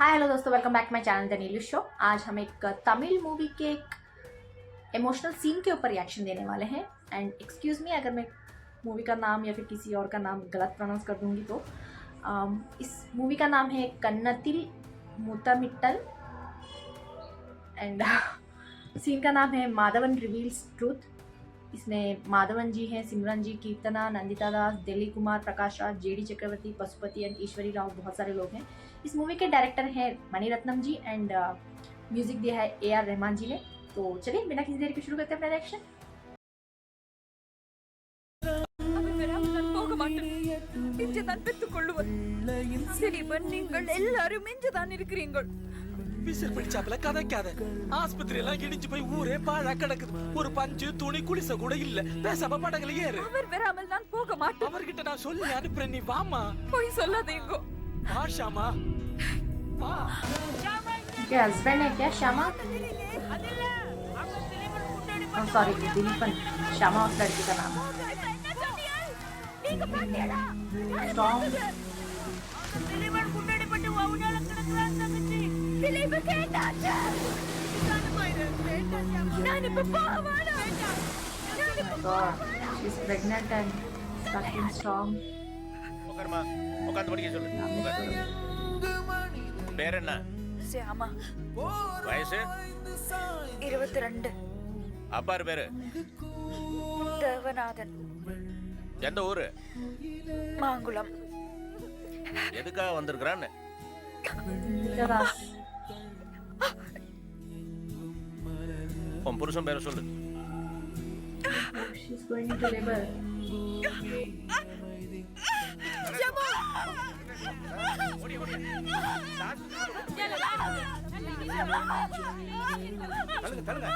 Hi hello दोस्तों, welcome back my channel the Neelu show. आज हम एक तमिल मूवी के एक इमोशनल सीन के ऊपर रिएक्शन देने वाले हैं। एंड एक्सक्यूज़ मी अगर मैं मूवी का नाम या फिर किसी और का नाम गलत प्रोनाउंस कर दूंगी तो इस मूवी का नाम है कन्नतिल मुतमिट्टल एंड सीन का नाम है माधवन रिवील्स ट्रूथ। इसमें माधवन जी हैं, सिमरन जी, कीर्तना, नंदिता दास, Dilip Kumar, Prakash Raj, JD Chakraborty, Pashupati and ईश्वरी राव, बहुत सारे लोग हैं। इस मूवी के डायरेक्टर हैं मणिरत्नम जी एंड म्यूजिक दिया है AR रहमान जी ने। तो चलिए बिना किसी देर के शुरू करते हैं अपना रिएक्शन। விசில் பிடிச்சாப்ல கதைக்காத. ஆஸ்பத்திரி எல்லாம் இடிஞ்சு போய் ஊரே பாழா கிடக்குது. ஒரு பஞ்சு துணி குளிச கூட இல்ல. பேசாம படகுல ஏறு. அவர் வராமல் நான் போக மாட்டேன். அவர்கிட்ட நான் சொல்லி அனுப்புறேன், நீ வாமா. போய் சொல்லாதீங்க. வா ஷாமா, வா. क्या हस्बैंड है क्या श्यामा? सॉरी दिलीपन, श्यामा उस लड़की का नाम है। She's pregnant and fucking strong. உட்காருமா, உட்கார்ந்து படிக்க சொல்லு. உன் பேர் என்ன? சியாமா. வயசு? 22. அப்பாரு பேரு? தேவநாதன். எந்த ஊரு? மாங்குளம். எதுக்காக வந்திருக்கிறான்னு? உன் புருஷன் பேரை சொல்லு. She's going into labor. தள்ளுங்க, தள்ளுங்க.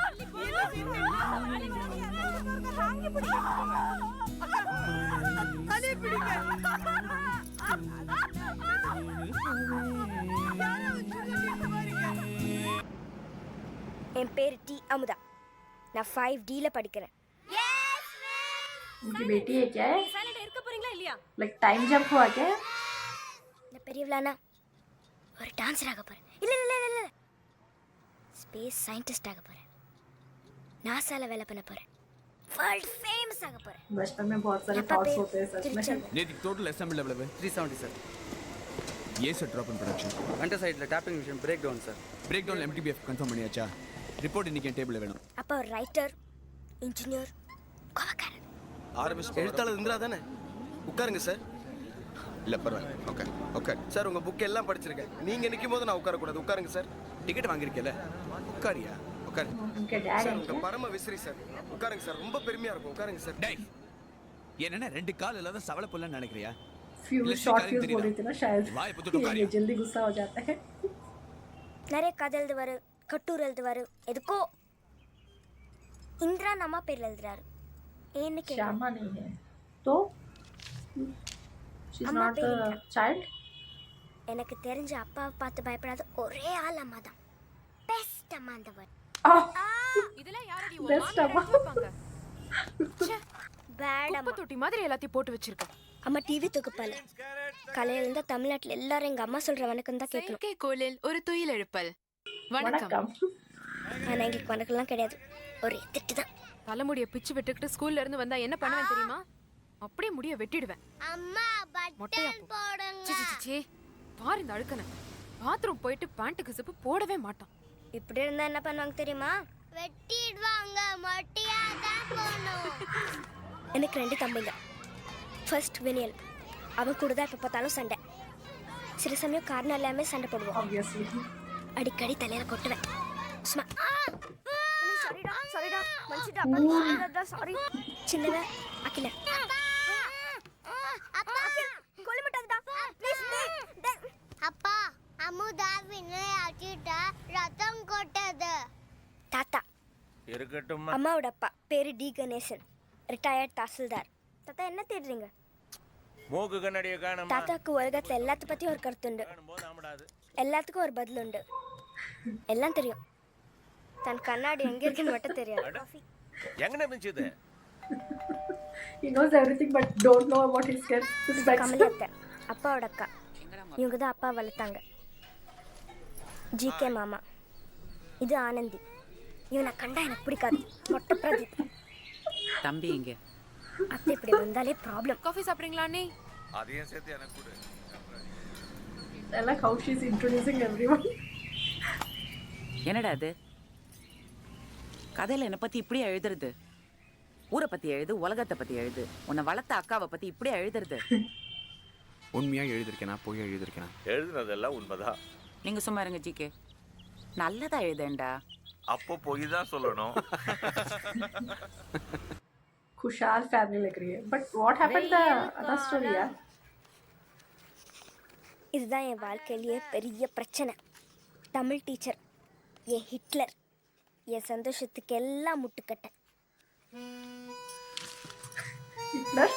என் பேர் டி அமுதா. நான் 5Dல படிக்கிறேன். उनकी बेटी है क्या? है சைலண்டா இருக்க போறீங்களா இல்லையா? लाइक टाइम जंप हुआ क्या? நான் பெரியவளானா ஒரு டான்சர் ஆக போறேன். இல்ல ஸ்பேஸ் சயின்டிஸ்ட் ஆக போறேன். நாசால வேலை பண்ண போறேன். वर्ल्ड फेमस ஆக போறேன். बचपन में बहुत सारे थॉट्स होते हैं सच में। नेटिक टोटल असेंबल लेवल 370 सर. ये sir drop in production under साइडல tapping machine break down sir. Break down MTBF confirm பண்ணியாச்சா? ரிப்போர்ட் இன்னைக்கு டேபிள்ல வேணும். அப்பா ஒரு ரைட்டர், இன்ஜினியர், கோவக்காரன். ஆரம்பிச்சு எழுத்தாளர் இந்திரா தானே? உட்காருங்க சார். இல்ல பரவாயில்லை. ஓகே ஓகே சார் உங்க புக் எல்லாம் படிச்சிருக்கேன். நீங்க நிக்கும் போது நான் உட்கார கூடாது. உட்காருங்க சார். டிக்கெட் வாங்கிருக்கல? உட்காரியா? உட்காரு. उनके डैड சார் हैं உங்க क्या? பரம விசிறி சார். உட்காருங்க சார். ரொம்ப பெருமையா இருக்கும். உட்காருங்க சார். டேய், என்னன்னா ரெண்டு கால் இல்லாத சவள புல்லன்னு நினைக்கிறியா? फ्यूज लिस्ट शॉर्ट निकाली फ्यूज तेरी बोल रही थी ना शायद। वाह, ये तो तो ये कार्य। जल्दी गुस्सा हो जाता है। நிறைய கதை எழுதுவாரு, கட்டுரை எழுதுவாரு. எதுக்கோ இந்திரா நம்ம பேர்ல எழுதுறாரு. ஏன்னு கேட்க श्यामा नहीं है तो she's अम्मा not पे a child. எனக்கு தெரிஞ்ச அப்பாவை பார்த்து பயப்படாத ஒரே ஆள் அம்மா தான். பெஸ்ட் அம்மா அந்த வேர்ட். இதெல்லாம் யாரடி Best அம்மா. பேட் குப்பை அம்மா. தொட்டி மாதிரி எல்லாத்தையும் போட்டு வச்சிருக்க. அம்மா டிவி தொகுப்பால காலையில இருந்தா தமிழ்நாட்டுல எல்லாரும் எங்க அம்மா சொல்ற வணக்கம் தான் கேட்கணும். செயற்கை கோளில் ஒரு துயில் எழுப்பல். வணக்கம். वनकम। ஆனா எங்களுக்கு வணக்கம்லாம் கிடையாது. ஒரே திட்டு தான். தலைமுடிய பிச்சு விட்டுக்கிட்டு ஸ்கூல்ல இருந்து வந்தா என்ன பண்ணுவேன் தெரியுமா? அப்படியே முடிய வெட்டிடுவேன். அம்மா மொட்டையா போ. சி பாரு இந்த அழுக்கன. பாத்ரூம் போயிட்டு பேண்ட்டுக்கு ஜிப்பு போடவே மாட்டான். இப்படி இருந்தா என்ன பண்ணுவாங்க தெரியுமா? வெட்டிடுவாங்க. மொட்டையா தான் போகணும். எனக்கு 2 தம்பிங்க. ஃபர்ஸ்ட் வினியன். அவன் கூட தான் எப்போ பார்த்தாலும் சண்டை. சில சமயம் காரணம் எல்லாமே சண்டை போடுவோம். Obviously. அடிக்கடி தலையில கொட்டுவேன். சும்மா சாரிடா மன்னிச்சிடா சாரி. சின்னவன் அகில. அப்பா கொல்ல மாட்டாதடா ப்ளீஸ். அப்பா அமுதா வினய் அடிட்டா ரத்தம் கொட்டது. தாத்தா இருக்கட்டும்மா. அம்மாவோட அப்பா பேரு டி கணேசன், ரிட்டையர்ட் தாசில்தார். தாத்தா என்ன தேடுறீங்க? மூக்கு கண்ணாடியை காணுமா? தாத்தாக்கு உலகத்துல எல்லாத்த பத்தியும் ஒரு கருத்து உண்டு. போது ஆமடாது. எல்லாத்துக்கும் ஒரு பதில் உண்டு. எல்லாம் தெரியும், தன் கண்ணாடி எங்க இருக்குன்னு மட்டும் தெரியாது. எங்கன இருந்துச்சு? He knows everything but don't know about his specs. Kamali அத்தை அப்பாவோட அக்கா. இவங்க தான் அப்பா வளர்த்தாங்க. ஜிகே மாமா, இது ஆனந்தி. இவனை கண்டா எனக்கு பிடிக்காது. மொட்டை பிரதீப். தம்பி இங்க அத்தை இப்படி வந்தாலே ப்ராப்ளம். காஃபி சாப்பிட்றீங்களா அண்ணி? அதையும் சேர்த்து எனக்கு கொடு. I like how she's introducing everyone. என்னடா அது கதையில என்னை பத்தி இப்படி எழுதுறது? ஊரை பத்தி எழுது, உலகத்தை பத்தி எழுது. உன்னை வளர்த்த அக்காவை பத்தி இப்படி எழுதுறது? உண்மையாக எழுதிருக்கேனா போய் எழுதிருக்கேனா? எழுதுனதெல்லாம் உண்மைதான். நீங்க சும்மா இருங்க ஜிகே. நல்லதா எழுதேன்டா. அப்போ போய் தான் சொல்லணும். खुशहाल फैमिली लग रही है. But what happened the other story यार? இதுதான் என் வாழ்க்கையிலேயே பெரிய பிரச்சனை. தமிழ் டீச்சர், என் ஹிட்லர், என் சந்தோஷத்துக்கு எல்லாம் முட்டுக்கட்டை. Hitler?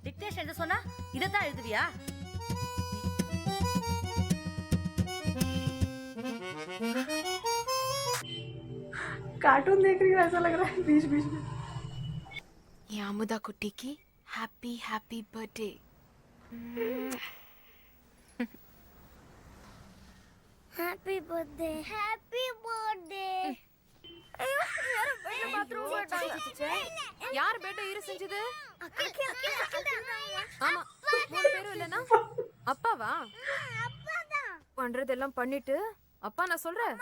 டிக்டேஷன் எது சொன்னா இதைத்தான் எழுதுவியா? कार्टून देख रही हूँ ऐसा लग रहा है बीच बीच में. என் அமுதா குட்டிக்கு happy happy birthday. Happy birthday. Happy birthday. யார் பெட் ஈர செஞ்சது? ஆமா, 3 பேரும் இல்லனா அப்பாவா? பண்றதெல்லாம் பண்ணிட்டு அப்பா நான் சொல்றேன்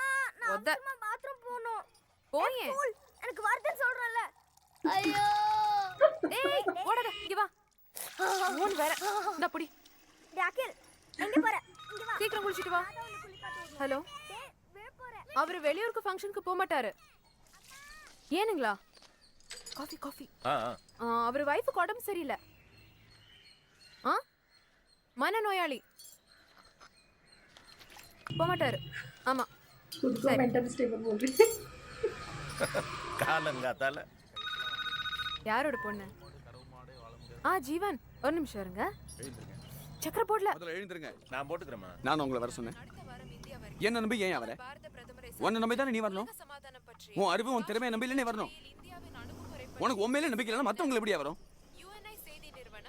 பாத்ரூம் போணும். போயே. எனக்கு வார்த்தை சொல்றல. ஐயோ ஏய் ஓடாத, இங்க வா. மூணு வேற இந்த புடி. டாக்கில் எங்க போற? இங்க வா. சீக்கிரம் குளிச்சிட்டு வா. ஹலோ, அவர் வெளியூருக்கு ஃபங்க்ஷனுக்கு போக மாட்டாரு. ஏனுங்களா? Coffee coffee. அவர் வைஃபுக்கு உடம்பு சரியில்லை. மனநோயாளி, போக மாட்டாரு. ஆமா, खुद को मेंटल स्टेबल बोल रही है. காலங்காத்தால யாரோட பொண்ணு? ஜீவன், ஒரு நிமிஷம் இருங்க. சக்கர போடல. முதல்ல எழுந்துருங்க. நான் போட்டுக்கிறேம்மா. நான் உங்களை வர சொன்னேன். என்ன நம்பி ஏன் வர? உன்னை நம்பி தானே நீ வரணும். உன் அறிவு உன் திறமையை நம்பி இல்லை நீ வரணும். உனக்கு உண்மையிலே நம்பிக்கை இல்லைன்னா மற்றவங்களை எப்படியா வரும்?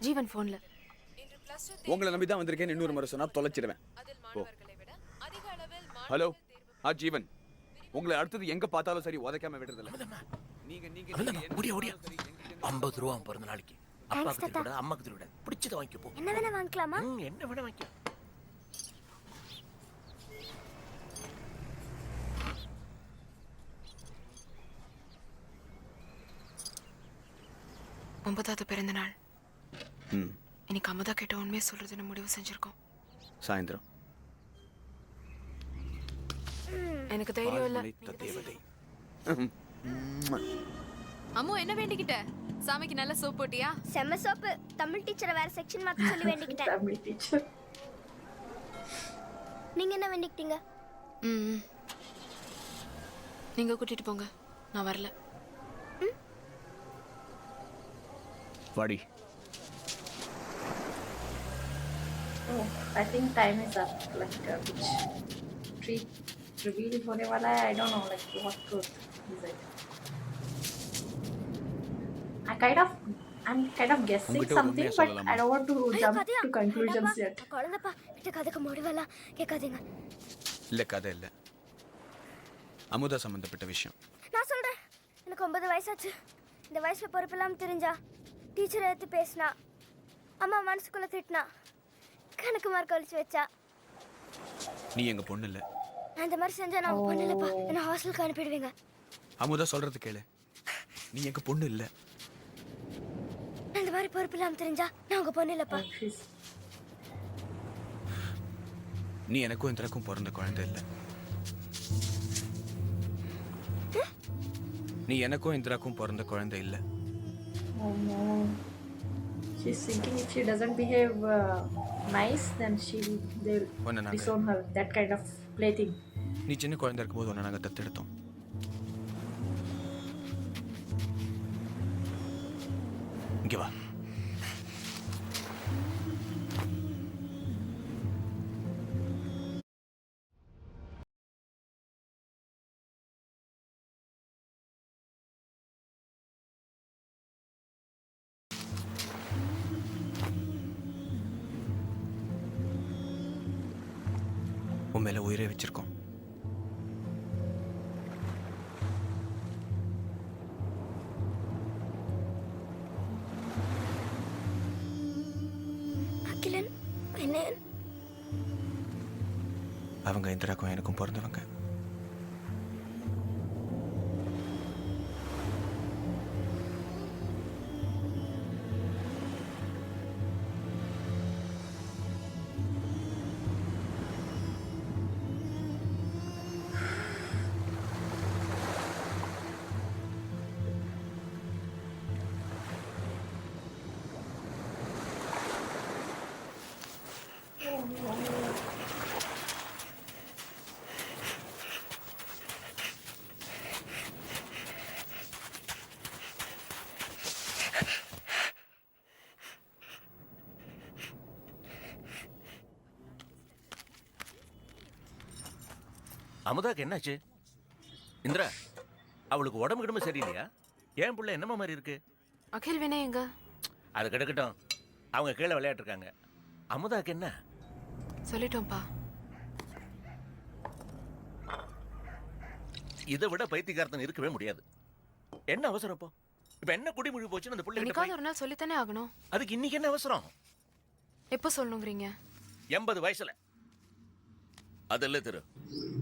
ஜீவன் போன்ல உங்களை நம்பி தான் வந்திருக்கேன். இன்னொரு முறை சொன்னா தொலைச்சிடுவேன். ஹலோ, ஜீவன், உங்களை அடுத்தது எங்க பார்த்தாலும் சரி உதைக்காம விடுறதில்ல. ஓடியா ஓடியா. 50 ரூபா பிறந்த நாளைக்கு. அப்பாக்கு திருவிட, அம்மாக்கு திருவிட. பிடிச்சதை வாங்கிக்க போ. என்ன வேணா வாங்கிக்கலாமா? என்ன வேணா வாங்கிக்க. ஒன்பதாவது பிறந்த நாள். ம், இன்னைக்கு அமுதா கிட்ட உண்மையை சொல்றதுன்னு முடிவு செஞ்சிருக்கோம். சாயந்தரம். எனக்கு தைரியம் இல்ல. தேவதை. அம்மு, என்ன வேண்டிக்கிட்ட? சாமிக்கு நல்ல சோப் போட்டியா? செம்ம சோப்பு. தமிழ் டீச்சரை வேற செக்ஷன் மாத்த சொல்லி வேண்டிக்கிட்டேன். Family teacher. நீங்க என்ன வேண்டிக்கிட்டீங்க? நீங்க கூட்டிட்டு போங்க, நான் வரல. வாடி. Oh, I think time is up. Like which treat reveal होने वाला है. I don't know like what truth is it. I'm kind of guessing உங்ககிட்ட ஒரு something, உண்மையை but சொல்லலாமா? I don't want to jump to conclusions yet. குழந்தைப்பா, விட்டு கதைக்கு முடிவெல்லாம் கேட்காதீங்க. இல்ல, கதை இல்ல, அமுதா சம்பந்தப்பட்ட விஷயம். நான் சொல்றேன். எனக்கு 9 வயசாச்சு. இந்த வயசுல பொறுப்பில்லாம தெரிஞ்சா டீச்சரை எடுத்து பேசினா, அம்மா மனசுக்குள்ள திட்டினா, கணக்கு மார்க் அழிச்சு வச்சா. நீ எங்க பொண்ணு இல்ல. நான் இந்த மாதிரி செஞ்சா நான் உங்க பொண்ணு இல்லப்பா. என்ன ஹாஸ்டலுக்கு அனுப்பிடுவீங்க. அமுதா சொல்றது கேளு. நீ எங்க பொண்ணு இல்ல. நான் இந்த மாதிரி பொறுப்பில்லாம தெரிஞ்சா நான் உங்க பொண்ணு இல்லப்பா. Please. நீ எனக்கும் எனக்கும் பிறந்த குழந்தை இல்ல. நீ எனக்கும் இந்திராக்கும் பிறந்த குழந்தை இல்ல. Oh no. She's thinking if she doesn't behave nice, then they'll ஒன்னு நாங்க disown her. That kind of plaything. நீ சின்ன குழந்தை இருக்கும்போது ஒன்று நாங்கள் தத்தெடுத்தோம். இங்கே வா. உன் மேல உயிரே வச்சிருக்கோம். அகிலன் என்ன அவங்க இந்திராக்கும் எனக்கும் பிறந்தவங்க. அமுதாக்கு என்னாச்சு? இந்திரா, அவளுக்கு உடம்பு கிடம்பு சரியில்லையா? ஏன் புள்ள என்னமா மாதிரி இருக்கு? அகில் வினய் எங்க? அது கிடக்கட்டும், அவங்க கீழே விளையாட்டு இருக்காங்க. அமுதாக்கு என்ன? சொல்லிட்டோம்ப்பா. இதை விட பைத்தியக்காரத்தன் இருக்கவே முடியாது. என்ன அவசரம் இப்போ? இப்ப என்ன குடிமொழி போச்சுன்னு அந்த என்னைக்காவது புள்ள ஒரு நாள் சொல்லித்தானே ஆகணும். அதுக்கு இன்னைக்கு என்ன அவசரம்? எப்போ சொல்லணுங்கிறீங்க? 80 வயசுல. அதெல்லாம் திரு,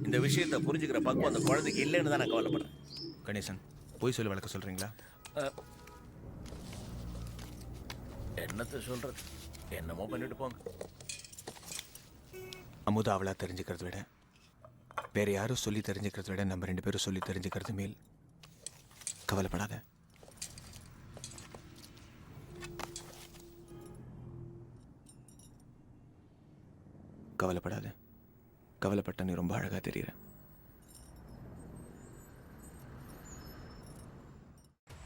இந்த விஷயத்தை புரிஞ்சுக்கிற பக்குவம் அந்த குழந்தைக்கு இல்லைன்னு தான் நான் கவலைப்படுறேன். கணேசன், பொய் சொல்லி வளர்க்க சொல்றீங்களா? என்னத்தை சொல்றது? என்னமோ பண்ணிட்டு போங்க. அமுதா அவளா தெரிஞ்சுக்கிறத விட வேற யாரும் சொல்லி தெரிஞ்சுக்கிறத விட நம்ம 2 பேரும் சொல்லி தெரிஞ்சுக்கிறது மேல். கவலைப்படாத. கவலைப்படாத. கவலைப்பட்ட நீ ரொம்ப அழகா தெரியுற.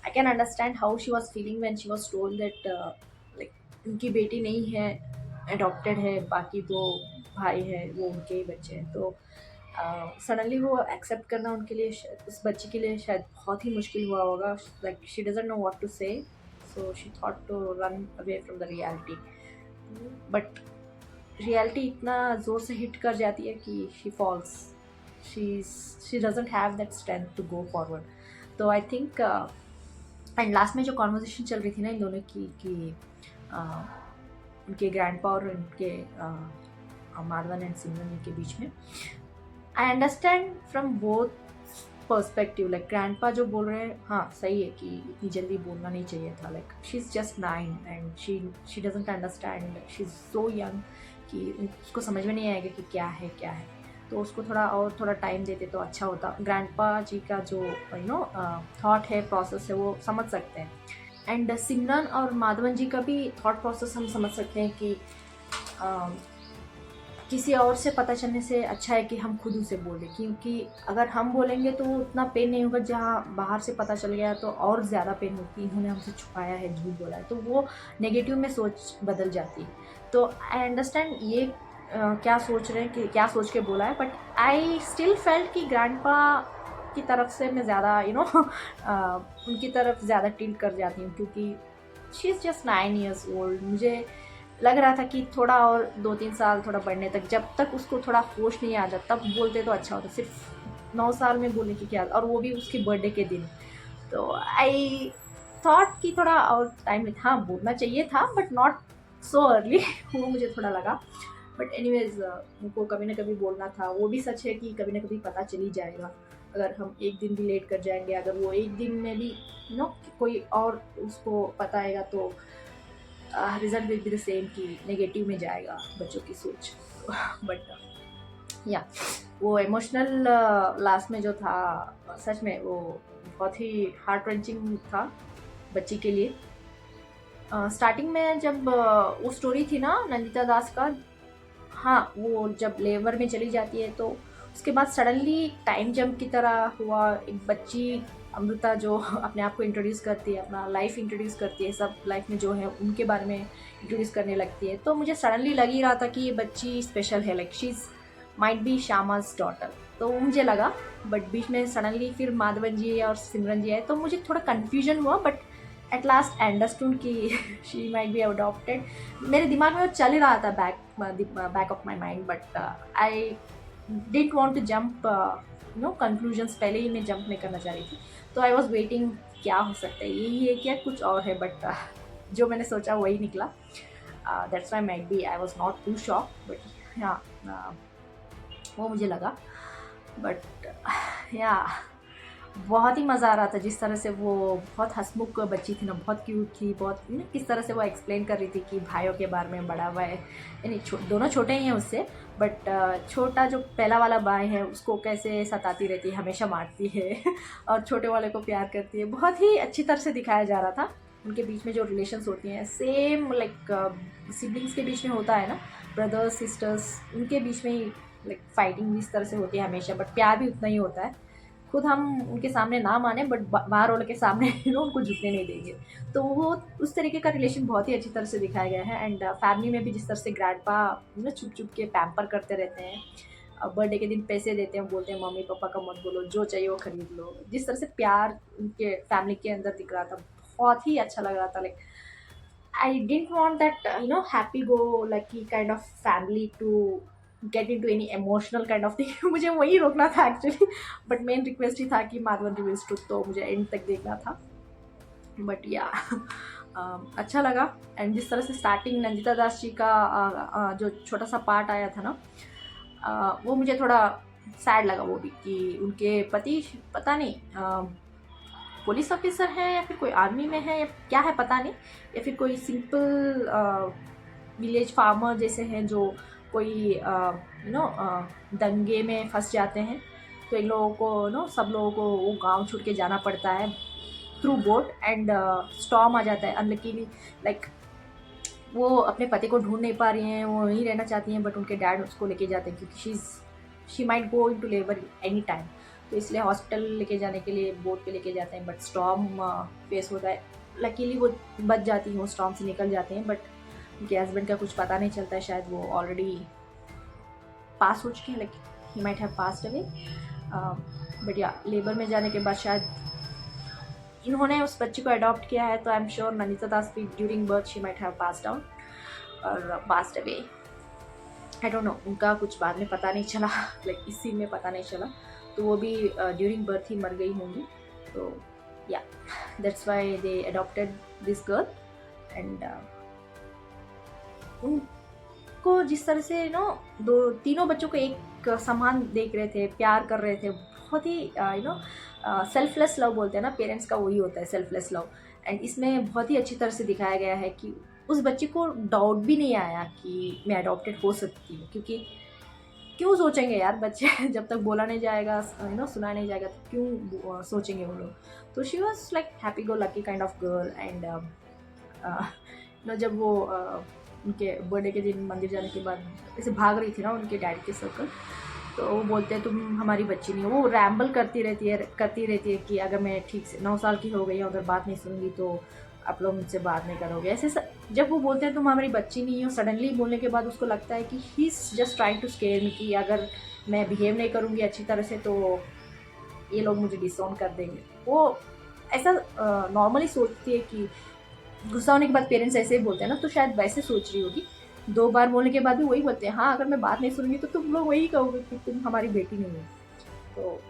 I can understand how she was feeling when she was told that like उनकी बेटी नहीं है, adopted है, बाकी 2 भाई है, वो उनके ही बच्चे हैं. तो सडनली वो एक्सेप्ट करना उनके लिए, उस बच्ची के लिए शायद बहुत ही मुश्किल हुआ होगा. Like she doesn't know what to say, so she thought to run away from the reality. But reality इतना ज़ोर से हिट कर जाती है कि she falls. She doesn't have that strength to go forward. तो आई थिंक एंड लास्ट में जो कॉन्वर्जेशन चल रही थी ना इन दोनों की कि उनके ग्रैंडपा और उनके माधवन एंड सिमरन के बीच में, I understand from both perspective. Like grandpa जो बोल रहे हैं, हाँ सही है कि इतनी जल्दी बोलना नहीं चाहिए था. Like she is just 9 and she doesn't understand. She is so young कि उसको समझ में नहीं आएगा कि क्या है. तो उसको थोड़ा टाइम देते तो अच्छा होता. ग्रैंडपा जी का जो थॉट है, प्रोसेस है, वो समझ सकते हैं. एंड सिमरन और माधवन जी का भी थॉट प्रोसेस हम समझ सकते हैं कि किसी और से पता चलने से अच्छा है कि हम खुद उसे बोलें, क्योंकि अगर हम बोलेंगे तो उतना पेन नहीं होगा. जहाँ बाहर से पता चल गया तो और ज़्यादा पेन होती है. इन्होंने हमसे छुपाया है, झूठ बोला है, तो वो नेगेटिव में सोच बदल जाती है. तो आई अंडरस्टैंड ये क्या सोच रहे हैं, कि क्या सोच के बोला है. बट आई स्टिल फेल्ट कि ग्रैंडपा की तरफ से मैं ज़्यादा उनकी तरफ ज़्यादा टिल्ट कर जाती हूँ, क्योंकि she is just 9 years old. मुझे लग रहा था कि थोड़ा और 2-3 साल थोड़ा बढ़ने तक, जब तक उसको थोड़ा होश नहीं आ जाता तब बोलते तो अच्छा होता. सिर्फ 9 साल में बोलने की क्या, और वो भी उसके बर्थडे के दिन. तो आई थॉट कि थोड़ा और टाइम हाँ बोलना चाहिए था, बट नॉट सो अर्ली. वो मुझे थोड़ा लगा. बट एनीवेज उनको कभी ना कभी बोलना था. वो भी सच है कि कभी ना कभी पता चल ही जाएगा. अगर हम एक दिन भी लेट कर जाएंगे, अगर वो एक दिन में भी कोई और उसको पता आएगा, तो result will be the same कि नेगेटिव में जाएगा बच्चों की सोच. बट या वो इमोशनल लास्ट में जो था, सच में वो बहुत ही हार्ट रेंचिंग था बच्ची के लिए. स्टार्टिंग में जब वो स्टोरी थी ना नंदिता दास का, हाँ वो जब लेबर में चली जाती है तो उसके बाद सडनली टाइम जंप की तरह हुआ. एक बच्ची अमृता जो अपने आप को इंट्रोड्यूस करती है, अपना लाइफ इंट्रोड्यूस करती है, सब लाइफ में जो है उनके बारे में इंट्रोड्यूस करने लगती है. तो मुझे सडनली लग ही रहा था कि ये बच्ची स्पेशल है, like she might be Shyama's daughter. तो वो मुझे लगा. बट बीच में सडनली फिर माधवन जी और सिमरन जी आए, तो मुझे थोड़ा कन्फ्यूजन हुआ. But at last I understood कि शी माइट बी अडॉप्टेड. मेरे दिमाग में वो चल ही रहा था back of my mind. But I didn't want to jump conclusions, पहले ही मैं जंप नहीं करना चाह रही थी। तो आई वॉज वेटिंग क्या हो सकता है, यही है क्या कुछ और है, बट जो मैंने सोचा वही निकला। That's why might be I was not too shock, but हाँ वो मुझे लगा। बट या बहुत ही मज़ा आ रहा था जिस तरह से वो बहुत हंसमुख बच्ची थी ना, बहुत क्यूट थी, बहुत किस तरह से वो एक्सप्लेन कर रही थी कि भाइयों के बारे में, बड़ा भाई यानी दोनों छोटे ही हैं उससे, बट छोटा जो पहला वाला भाई है उसको कैसे सताती रहती है, हमेशा मारती है और छोटे वाले को प्यार करती है। बहुत ही अच्छी तरह से दिखाया जा रहा था उनके बीच में जो रिलेशंस होती हैं, सेम लाइक सिबलिंग्स के बीच में होता है ना, ब्रदर्स सिस्टर्स, उनके बीच में ही लाइक फाइटिंग जिस तरह से होती है हमेशा, बट प्यार भी उतना ही होता है। खुद हम उनके सामने ना माने बट बाहर वालों के सामने उनको झुकने नहीं देंगे। तो वो उस तरीके का रिलेशन बहुत ही अच्छी तरह से दिखाया गया है। एंड फैमिली में भी जिस तरह से ग्रैंडपा छुप छुप के पैम्पर करते रहते हैं, बर्थडे के दिन पैसे देते हैं, बोलते हैं मम्मी पापा का मत बोलो, जो चाहिए वो खरीद लो, जिस तरह से प्यार उनके फैमिली के अंदर दिख रहा था, बहुत ही अच्छा लग रहा था। Like I didn't want that happy go lucky kind of family to get into any emotional kind of thing. मुझे वही रोकना था एक्चुअली, बट मेन रिक्वेस्ट ही था कि माधवन रिवील्स ट्रुथ तो मुझे एंड तक देखना था। बट या अच्छा लगा। एंड जिस तरह से स्टार्टिंग नंदिता दास जी का जो छोटा सा पार्ट आया था ना, वो मुझे थोड़ा सैड लगा वो भी, कि उनके पति पता नहीं पुलिस ऑफिसर हैं या फिर कोई आर्मी में है या क्या है पता नहीं, या फिर कोई सिंपल विलेज फार्मर जैसे हैं जो कोई दंगे में फंस जाते हैं, तो इन लोगों को सब लोगों को वो गांव छोड़ के जाना पड़ता है थ्रू बोट, एंड स्टॉर्म आ जाता है अनलकीली। लाइक वो अपने पति को ढूंढ नहीं पा रही हैं, वो वहीं रहना चाहती हैं, बट उनके डैड उसको लेके जाते हैं क्योंकि she might go into labour any time, तो इसलिए हॉस्पिटल लेके जाने के लिए बोट पे लेके जाते हैं। बट स्टॉर्म फेस होता है, लकीली वो बच जाती हैं, वो स्टॉर्म से निकल जाते हैं, बट उनके हस्बैंड का कुछ पता नहीं चलता है, शायद वो ऑलरेडी पास हो चुके हैं, like he might have passed away. But या लेबर में जाने के बाद शायद इन्होंने उस बच्चे को अडॉप्ट किया है, तो I am sure Nandita Das भी during birth she might have passed out और passed away. I don't know, उनका कुछ बाद में पता नहीं चला, लाइक इस सीन में पता नहीं चला, तो वो भी ड्यूरिंग बर्थ ही मर गई होंगी। तो या that's why they adopted this girl. And उनको जिस तरह से तीनों बच्चों को एक समान देख रहे थे, प्यार कर रहे थे, बहुत ही सेल्फलेस लव बोलते हैं ना, पेरेंट्स का वही होता है सेल्फलेस लव। एंड इसमें बहुत ही अच्छी तरह से दिखाया गया है कि उस बच्चे को डाउट भी नहीं आया कि मैं अडॉप्टेड हो सकती हूँ, क्योंकि क्यों सोचेंगे यार बच्चे, जब तक बोला नहीं जाएगा सुना नहीं जाएगा तो क्यों सोचेंगे वो लोग। तो she was like happy go lucky kind of girl. And जब वो उनके बर्थडे के दिन मंदिर जाने के बाद ऐसे भाग रही थी ना उनके डैड के सर्कल, तो वो बोलते हैं तुम हमारी बच्ची नहीं हो। वो रैम्बल करती रहती है कि अगर मैं ठीक से 9 साल की हो गई हूँ, अगर बात नहीं सुनूंगी तो आप लोग मुझसे बात नहीं करोगे, ऐसे जब वो बोलते हैं तुम हमारी बच्ची नहीं हो, सडनली बोलने के बाद उसको लगता है कि he is just trying to scare me, कि अगर मैं बिहेव नहीं करूँगी अच्छी तरह से तो ये लोग मुझे डिसऑन कर देंगे। वो ऐसा नॉर्मली सोचती है कि गुस्सा होने के बाद पेरेंट्स ऐसे ही बोलते हैं ना, तो शायद वैसे सोच रही होगी। 2 बार बोलने के बाद भी वही बोलते हैं, हाँ अगर मैं बात नहीं सुनूंगी तो तुम लोग वही कहोगे कि तुम हमारी बेटी नहीं हो। तो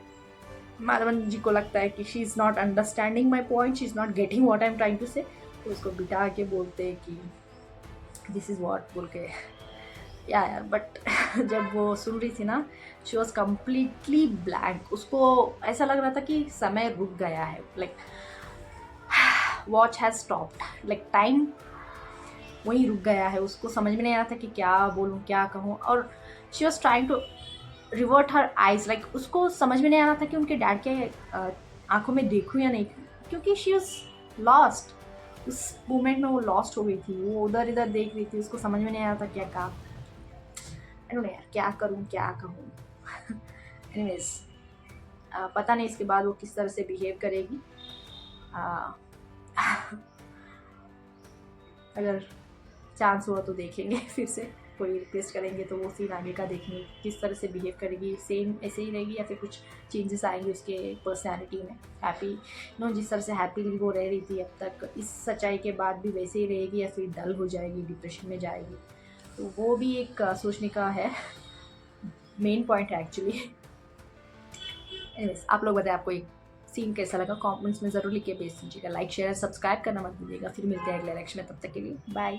माधवन जी को लगता है कि she is not understanding my point, she is not getting what I am trying to say, तो उसको बिठा के बोलते हैं कि दिस इज़ व्हाट बोल के यार। बट जब वो सुन रही थी ना, शी वॉज कम्प्लीटली ब्लैंक। उसको ऐसा लग रहा था कि समय रुक गया है, like watch has stopped, like time वहीं रुक गया है। उसको समझ में नहीं आ रहा था कि क्या बोलूँ क्या कहूँ, और she was trying to revert her eyes, like उसको समझ में नहीं आ रहा था कि उनके डैड के आंखों में देखूँ या नहीं, क्योंकि शी वॉज लॉस्ट। उस मोमेंट में वो लॉस्ट हो गई थी, वो उधर इधर देख रही थी, उसको समझ में नहीं आ रहा था क्या कहा। आई डोंट नो यार क्या करूँ क्या कहूँ। एनीवेज पता नहीं इसके बाद वो किस तरह से बिहेव करेगी। अगर चांस हुआ तो देखेंगे, फिर से कोई रिक्वेस्ट करेंगे तो वो सीन आगे का देखेंगे, किस तरह से बिहेव करेगी, सेम ऐसे ही रहेगी या फिर कुछ चेंजेस आएंगे उसके पर्सनैलिटी में। हैप्पी जिस तरह से हैप्पीली वो रह रही थी अब तक, इस सच्चाई के बाद भी वैसे ही रहेगी या फिर डल हो जाएगी, डिप्रेशन में जाएगी। तो वो भी एक सोचने का है। मेन पॉइंट है एक्चुअली। एनीवेज, आप लोग बताएं आपको एक सीन कैसा लगा, कमेंट्स में ज़रूर लिख के भेज दीजिएगा। लाइक शेयर सब्सक्राइब करना मत भूलिएगा। फिर मिलते हैं अगले इलेक्शन में, तब तक के लिए बाय।